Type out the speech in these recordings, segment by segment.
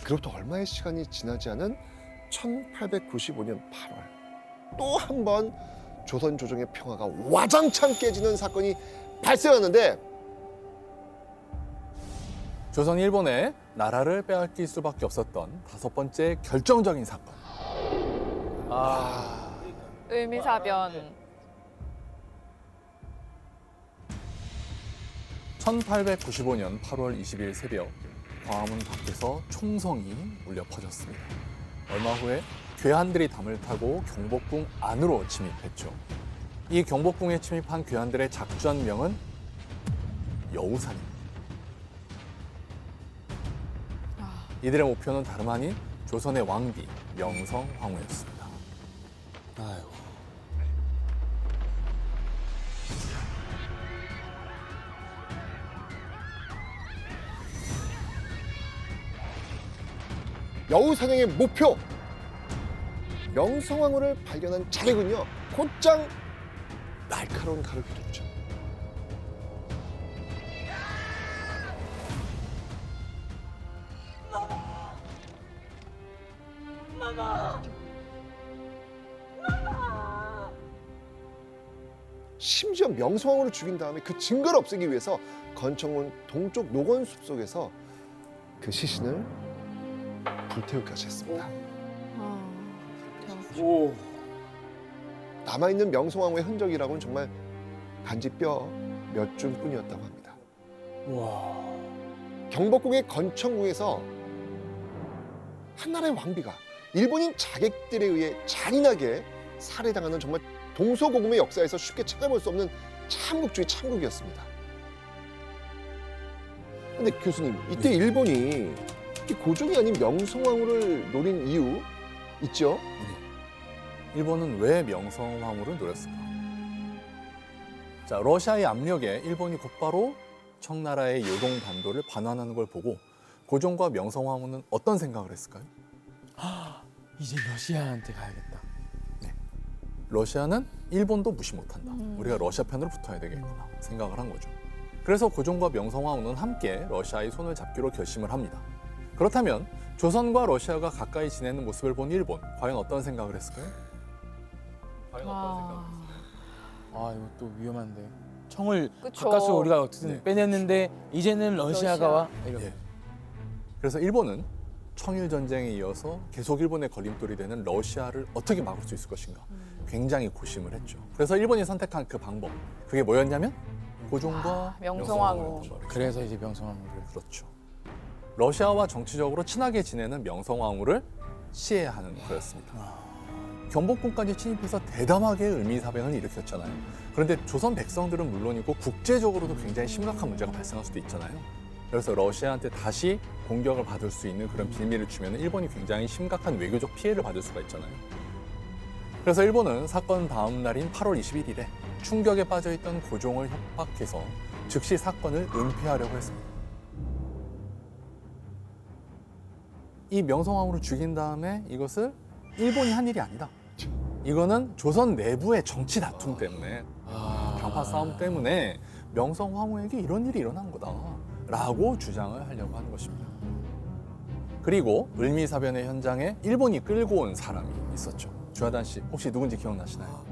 그로부터 얼마의 시간이 지나지 않은 1895년 8월 또 한 번 조선 조정의 평화가 와장창 깨지는 사건이 발생하는데 조선이 일본에 나라를 빼앗길 수밖에 없었던 다섯 번째 결정적인 사건. 을미사변. 1895년 8월 20일 새벽 광화문 밖에서 총성이 울려 퍼졌습니다. 얼마 후에 괴한들이 담을 타고 경복궁 안으로 침입했죠. 이 경복궁에 침입한 괴한들의 작전명은 여우산입니다. 이들의 목표는 다름 아닌 조선의 왕비 명성황후였습니다. 아이고. 여우사냥의 목표 명성황후를 발견한 자객은요 곧장 날카로운 칼을 휘두르죠. 심지어 명성황후를 죽인 다음에 그 증거를 없애기 위해서 건청문 동쪽 노건숲 속에서 그 시신을 불태우기까지 했습니다. 오. 남아있는 명성황후의 흔적이라고는 정말 단지 뼈 몇 줌뿐이었다고 합니다. 와. 경복궁의 건청궁에서 한나라의 왕비가 일본인 자객들에 의해 잔인하게 살해당하는 정말 동서고금의 역사에서 쉽게 찾아볼 수 없는 참국 중의 참국이었습니다. 근데 교수님, 이때 일본이 이 고종이 아닌 명성황후를 노린 이유 있죠? 일본은 왜 명성황후를 노렸을까? 자, 러시아의 압력에 일본이 곧바로 청나라의 요동반도를 반환하는 걸 보고 고종과 명성황후는 어떤 생각을 했을까요? 이제 러시아한테 가야겠다. 러시아는 일본도 무시 못한다. 우리가 러시아 편으로 붙어야 되겠구나 생각을 한 거죠. 그래서 고종과 명성황후는 함께 러시아의 손을 잡기로 결심을 합니다. 그렇다면 조선과 러시아가 가까이 지내는 모습을 본 일본, 과연 어떤 생각을 했을까요? 과연 어떤 생각을 했을까요? 아 이거 또 위험한데. 청을 그쵸. 가까스로 우리가 어떻든 네. 빼냈는데 이제는 러시아가 와. 이렇게. 예. 그래서 일본은 청일 전쟁에 이어서 계속 일본의 걸림돌이 되는 러시아를 어떻게 막을 수 있을 것인가 굉장히 고심을 했죠. 그래서 일본이 선택한 그 방법, 그게 뭐였냐면 고종과 명성황후. 명성황후였죠. 그래서 이제 명성황후를. 그렇죠. 러시아와 정치적으로 친하게 지내는 명성황후를 시해야 하는 거였습니다. 경복궁까지 침입해서 대담하게 을미사변을 일으켰잖아요. 그런데 조선 백성들은 물론이고 국제적으로도 굉장히 심각한 문제가 발생할 수도 있잖아요. 그래서 러시아한테 다시 공격을 받을 수 있는 그런 빌미를 주면 일본이 굉장히 심각한 외교적 피해를 받을 수가 있잖아요. 그래서 일본은 사건 다음 날인 8월 21일에 충격에 빠져있던 고종을 협박해서 즉시 사건을 은폐하려고 했습니다. 이 명성황후를 죽인 다음에 이것을 일본이 한 일이 아니다. 이거는 조선 내부의 정치 다툼 때문에 병파 싸움 때문에 명성황후에게 이런 일이 일어난 거다라고 주장을 하려고 하는 것입니다. 그리고 을미사변의 현장에 일본이 끌고 온 사람이 있었죠. 주하단 씨 혹시 누군지 기억나시나요?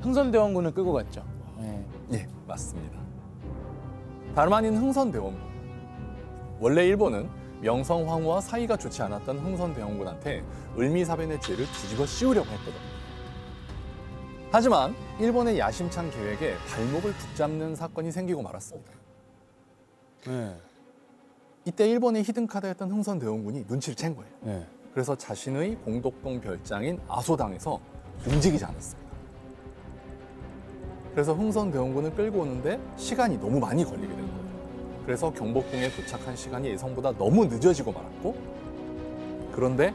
흥선대원군을 끌고 갔죠. 네. 예, 맞습니다. 다름 아닌 흥선대원군. 원래 일본은 명성황후와 사이가 좋지 않았던 흥선대원군한테 을미사변의 죄를 뒤집어 씌우려고 했거든요. 하지만 일본의 야심찬 계획에 발목을 붙잡는 사건이 생기고 말았습니다. 네. 이때 일본의 히든카드였던 흥선대원군이 눈치를 챈 거예요. 네. 그래서 자신의 공덕동 별장인 아소당에서 움직이지 않았습니다. 그래서 흥선대원군을 끌고 오는데 시간이 너무 많이 걸리게 된 거예요. 그래서 경복궁에 도착한 시간이 예상보다 너무 늦어지고 말았고, 그런데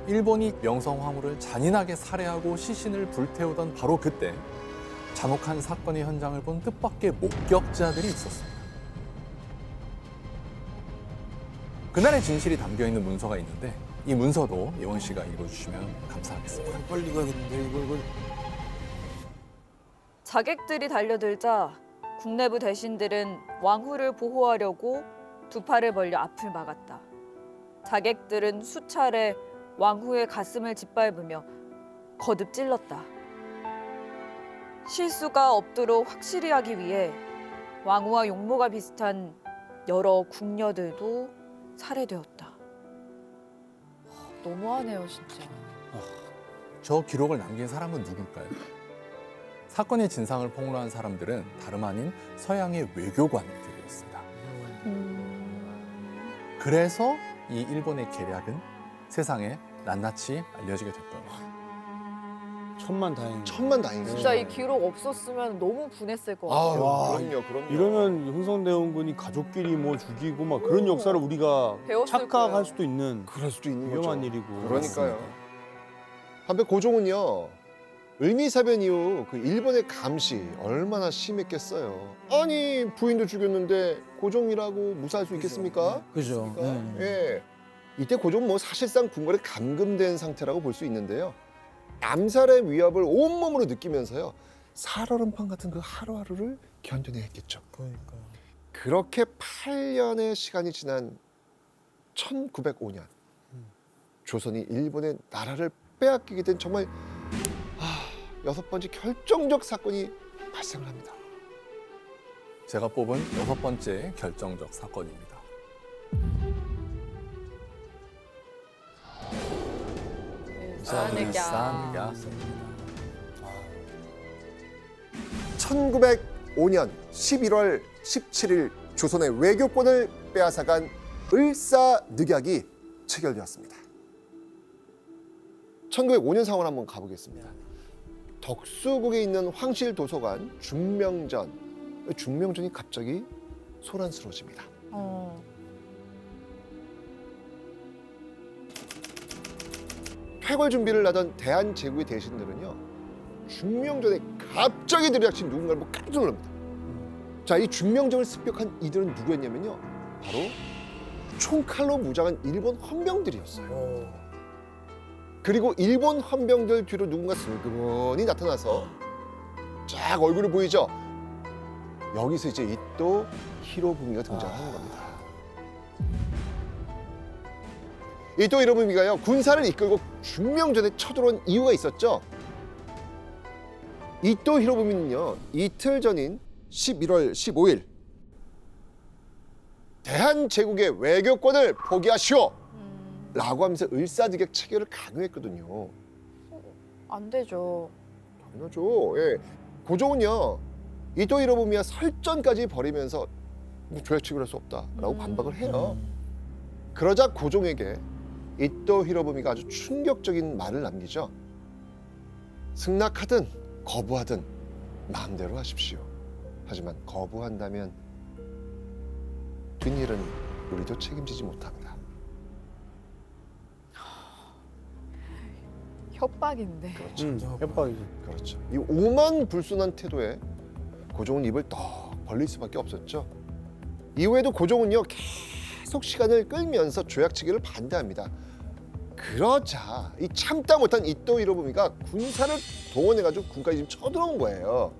일본이 명성황후를 잔인하게 살해하고 시신을 불태우던 바로 그때 잔혹한 사건의 현장을 본 뜻밖의 목격자들이 있었습니다. 그날의 진실이 담겨있는 문서가 있는데 이 문서도 예원 씨가 읽어주시면 감사하겠습니다. 빨리 가야겠는데 이걸. 자객들이 달려들자 국내부 대신들은 왕후를 보호하려고 두 팔을 벌려 앞을 막았다. 자객들은 수차례 왕후의 가슴을 짓밟으며 거듭 찔렀다. 실수가 없도록 확실히 하기 위해 왕후와 용모가 비슷한 여러 궁녀들도 살해되었다. 너무하네요, 진짜. 저 기록을 남긴 사람은 누굴까요? 사건의 진상을 폭로한 사람들은 다름 아닌 서양의 외교관들이었습니다. 그래서 이 일본의 계략은 세상에 낱낱이 알려지게 됐던 거예요. 천만다행. 천만다행이죠. 진짜 이 기록 없었으면 너무 분했을 것 같아요. 와, 그럼요. 이러면 흥선대원군이 가족끼리 뭐 죽이고 막 그런 역사를 우리가 배웠을 착각할 거예요. 수도 있는 그럴 수도 있는 위험한 거죠. 일이고. 그러니까요. 한편 고종은요. 을미사변 이후 그 일본의 감시 얼마나 심했겠어요. 아니 부인도 죽였는데 고종이라고 무사할 수 있겠습니까? 그죠. 네. 예. 이때 고종은 뭐 사실상 궁궐에 감금된 상태라고 볼 수 있는데요. 암살의 위협을 온몸으로 느끼면서요. 살얼음판 같은 그 하루하루를 견뎌내겠죠. 그러니까요. 그렇게 8년의 시간이 지난 1905년 조선이 일본의 나라를 빼앗기게 된 정말 여섯 번째 결정적 사건이 발생을 합니다. 제가 뽑은 6번째 결정적 사건입니다. 일사늑약. 1905년 11월 17일 조선의 외교권을 빼앗아간 을사늑약이 체결되었습니다. 1905년 상황을 한번 가보겠습니다. 덕수궁에 있는 황실도서관 중명전이 갑자기 소란스러워집니다. 쾌걸 준비를 하던 대한제국의 대신들은요, 중명전에 갑자기 들이닥친 누군가를 보고 깜짝 놀랍니다. 자, 이 중명전을 습격한 이들은 누구였냐면요, 바로 총칼로 무장한 일본 헌병들이었어요. 그리고 일본 헌병들 뒤로 누군가 슬그머니 나타나서 쫙 얼굴을 보이죠. 여기서 이제 이토 히로부미가 등장하는 겁니다. 이토 히로부미가요, 군사를 이끌고 중명전에 쳐들어온 이유가 있었죠. 이토 히로부미는요, 이틀 전인 11월 15일 대한제국의 외교권을 포기하시오 라고 하면서 을사늑약 체결을 강요했거든요. 안 되죠. 당연하죠. 예. 고종은요, 이토 히로부미와 설전까지 벌이면서 조약 체결할 수 없다라고 반박을 해요. 그러자 고종에게 이토 히로부미가 아주 충격적인 말을 남기죠. 승낙하든 거부하든 마음대로 하십시오. 하지만 거부한다면 뒷일은 우리도 책임지지 못합니다. 협박인데. 협박이지. 그렇죠. 이 오만 불순한 태도에 고종은 입을 떡 벌릴 수밖에 없었죠. 이후에도 고종은요, 계속 시간을 끌면서 조약 체결을 반대합니다. 그러자 이 참다 못한 이토 히로부미가 군사를 동원해가지고 군까지 지금 쳐들어온 거예요.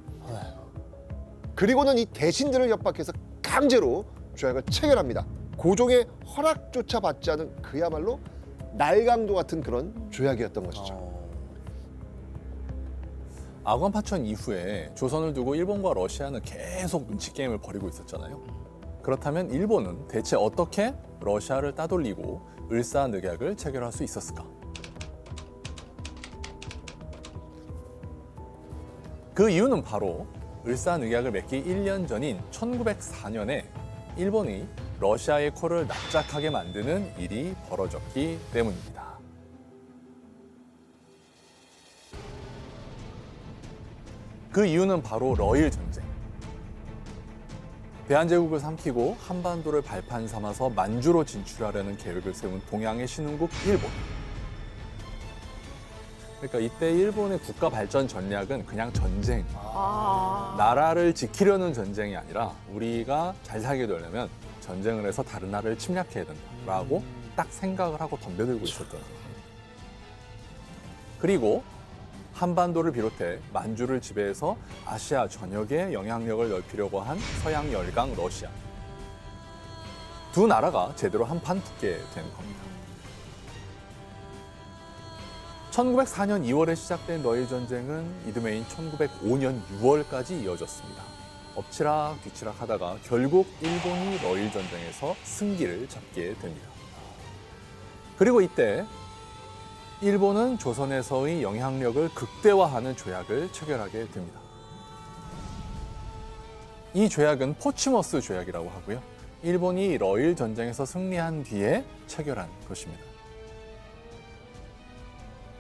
그리고는 이 대신들을 협박해서 강제로 조약을 체결합니다. 고종의 허락조차 받지 않은 그야말로 날강도 같은 그런 조약이었던 것이죠. 아관 파천 이후에 조선을 두고 일본과 러시아는 계속 눈치 게임을 벌이고 있었잖아요. 그렇다면 일본은 대체 어떻게 러시아를 따돌리고 을사늑약을 체결할 수 있었을까? 그 이유는 바로 을사늑약을 맺기 1년 전인 1904년에 일본이 러시아의 코를 납작하게 만드는 일이 벌어졌기 때문입니다. 그 이유는 바로 러일 전쟁. 대한제국을 삼키고 한반도를 발판 삼아서 만주로 진출하려는 계획을 세운 동양의 신흥국 일본. 그러니까 이때 일본의 국가 발전 전략은 그냥 전쟁, 나라를 지키려는 전쟁이 아니라 우리가 잘 살게 되려면 전쟁을 해서 다른 나라를 침략해야 된다라고 딱 생각을 하고 덤벼들고 있었던 거예요. 그리고 한반도를 비롯해 만주를 지배해서 아시아 전역에 영향력을 넓히려고 한 서양 열강 러시아. 두 나라가 제대로 한판 붙게 된 겁니다. 1904년 2월에 시작된 러일 전쟁은 이듬해인 1905년 6월까지 이어졌습니다. 엎치락 뒤치락 하다가 결국 일본이 러일 전쟁에서 승기를 잡게 됩니다. 그리고 이때 일본은 조선에서의 영향력을 극대화하는 조약을 체결하게 됩니다. 이 조약은 포츠머스 조약이라고 하고요. 일본이 러일 전쟁에서 승리한 뒤에 체결한 것입니다.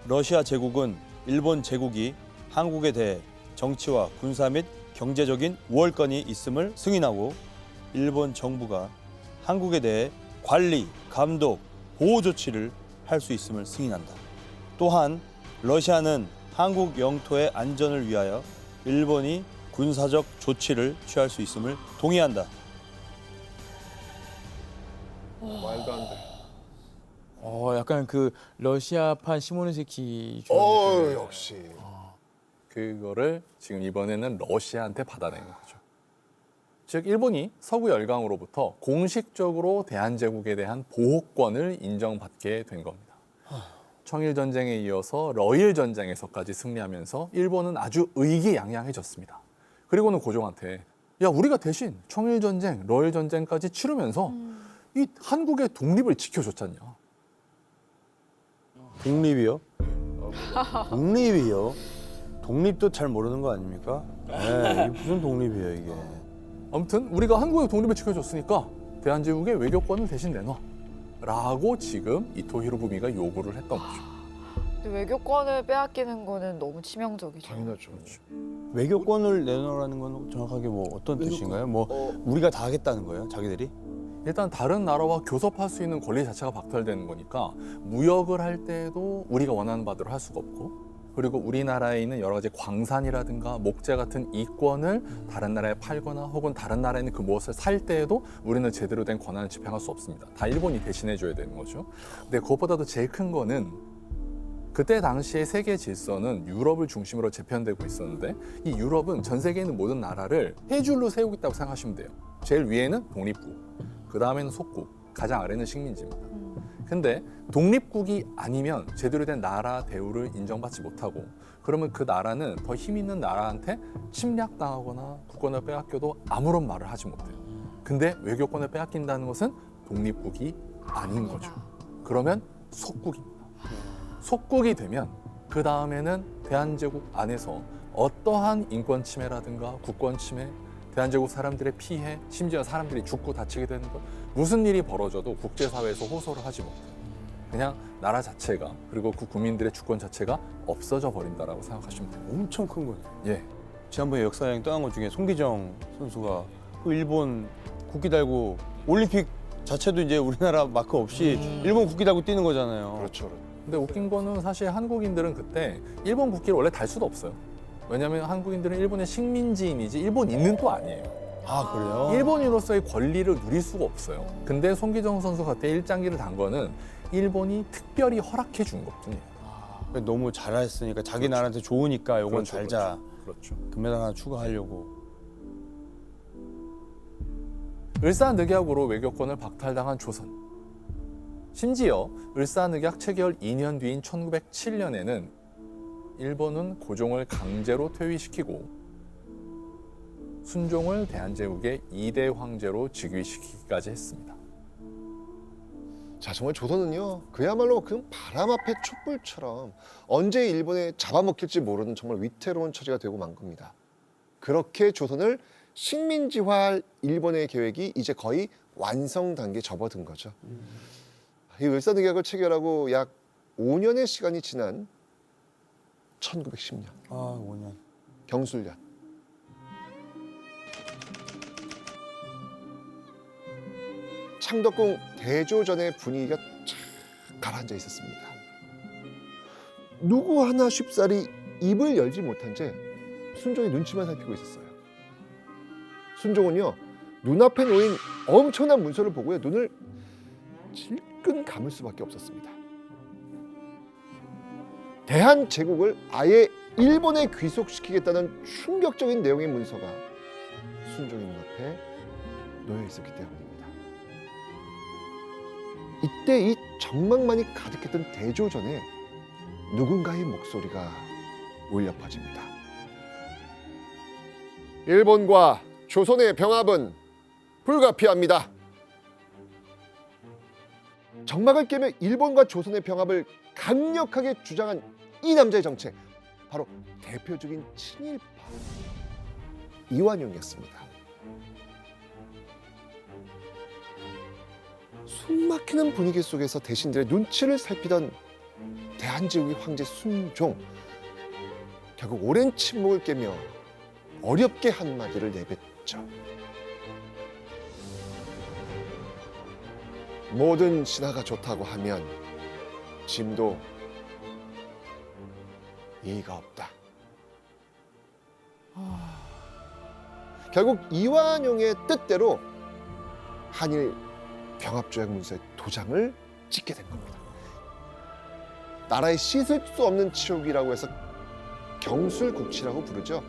러시아 제국은 일본 제국이 한국에 대해 정치와 군사 및 경제적인 우월권이 있음을 승인하고 일본 정부가 한국에 대해 관리, 감독, 보호 조치를 할 수 있음을 승인한다. 또한 러시아는 한국 영토의 안전을 위하여 일본이 군사적 조치를 취할 수 있음을 동의한다. 말도 안 돼. 약간 그 러시아판 시모노세키 역시. 그거를 지금 이번에는 러시아한테 받아낸 거죠. 즉 일본이 서구 열강으로부터 공식적으로 대한제국에 대한 보호권을 인정받게 된 겁니다. 청일전쟁에 이어서 러일 전쟁에서까지 승리하면서 일본은 아주 의기양양해졌습니다. 그리고는 고종한테 야 우리가 대신 청일전쟁, 러일 전쟁까지 치르면서 이 한국의 독립을 지켜줬잖냐. 독립이요? 독립이요? 독립도 잘 모르는 거 아닙니까? 네, 이게 무슨 독립이에요 이게? 아무튼 우리가 한국의 독립을 지켜줬으니까 대한제국의 외교권을 대신 내놔 라고 지금 이토 히로부미가 요구를 했던 거죠. 근데 외교권을 빼앗기는 거는 너무 치명적이죠. 당연하죠. 외교권을 내놓으라는 건 정확하게 뭐 어떤 뜻인가요? 뭐 우리가 다 하겠다는 거예요, 자기들이? 일단 다른 나라와 교섭할 수 있는 권리 자체가 박탈되는 거니까 무역을 할 때도 우리가 원하는 바대로 할 수가 없고, 그리고 우리나라에 있는 여러 가지 광산이라든가 목재 같은 이권을 다른 나라에 팔거나 혹은 다른 나라에 있는 그 무엇을 살 때에도 우리는 제대로 된 권한을 집행할 수 없습니다. 다 일본이 대신해 줘야 되는 거죠. 근데 그것보다도 제일 큰 거는 그때 당시의 세계 질서는 유럽을 중심으로 재편되고 있었는데 이 유럽은 전 세계에 있는 모든 나라를 세 줄로 세우고 있다고 생각하시면 돼요. 제일 위에는 독립국, 그 다음에는 속국, 가장 아래는 식민지입니다. 근데 독립국이 아니면 제대로 된 나라 대우를 인정받지 못하고, 그러면 그 나라는 더 힘 있는 나라한테 침략당하거나 국권을 빼앗겨도 아무런 말을 하지 못해요. 근데 외교권을 빼앗긴다는 것은 독립국이 아닌 거죠. 그러면 속국입니다. 속국이 되면 그 다음에는 대한제국 안에서 어떠한 인권 침해라든가 국권 침해, 대한제국 사람들의 피해, 심지어 사람들이 죽고 다치게 되는 것, 무슨 일이 벌어져도 국제사회에서 호소를 하지 못해요. 그냥 나라 자체가, 그리고 그 국민들의 주권 자체가 없어져 버린다라고 생각하시면 돼요. 엄청 큰 거네. 예. 지난번에 역사여행 떠난 것 중에 송기정 선수가 그 일본 국기 달고 올림픽 자체도 이제 우리나라 마크 없이 일본 국기 달고 뛰는 거잖아요. 그렇죠. 근데 웃긴 거는 사실 한국인들은 그때 일본 국기를 원래 달 수도 없어요. 왜냐하면 한국인들은 일본의 식민지인이지 일본인은 또 아니에요. 아 그래요? 일본인으로서의 권리를 누릴 수가 없어요. 근데 송기정 선수 그때 일장기를 단 거는 일본이 특별히 허락해 준 것뿐이에요. 너무 잘했으니까 자기 나라한테 좋으니까 요건 그렇죠, 달자. 그렇죠. 금메달 하나 추가하려고. 을사늑약으로 외교권을 박탈당한 조선. 심지어 을사늑약 체결 2년 뒤인 1907년에는 일본은 고종을 강제로 퇴위시키고 순종을 대한제국의 2대 황제로 즉위시키기까지 했습니다. 자, 정말 조선은요, 그야말로 그 바람 앞에 촛불처럼 언제 일본에 잡아먹힐지 모르는 정말 위태로운 처지가 되고 만 겁니다. 그렇게 조선을 식민지화할 일본의 계획이 이제 거의 완성 단계에 접어든 거죠. 이 을사늑약을 체결하고 약 5년의 시간이 지난 1910년 아 5년. 경술년. 창덕궁 대조전의 분위기가 쫙 가라앉아 있었습니다. 누구 하나 쉽사리 입을 열지 못한 채 순종의 눈치만 살피고 있었어요. 순종은요, 눈앞에 놓인 엄청난 문서를 보고요, 눈을 질끈 감을 수밖에 없었습니다. 대한제국을 아예 일본에 귀속시키겠다는 충격적인 내용의 문서가 순종의 눈앞에 놓여 있었기 때문입니다. 이때 이 정막만이 가득했던 대조전에 누군가의 목소리가 울려 퍼집니다. 일본과 조선의 병합은 불가피합니다. 정막을 깨며 일본과 조선의 병합을 강력하게 주장한 이 남자의 정체, 바로 대표적인 친일파 이완용이었습니다. 숨막히는 분위기 속에서 대신들의 눈치를 살피던 대한제국의 황제 순종, 결국 오랜 침묵을 깨며 어렵게 한마디를 내뱉죠. 모든 신하가 좋다고 하면 짐도 예의가 없다. 결국 이완용의 뜻대로 한일 병합조약 문서에 도장을 찍게 된 겁니다. 나라의 씻을 수 없는 치욕이라고 해서 경술국치라고 부르죠.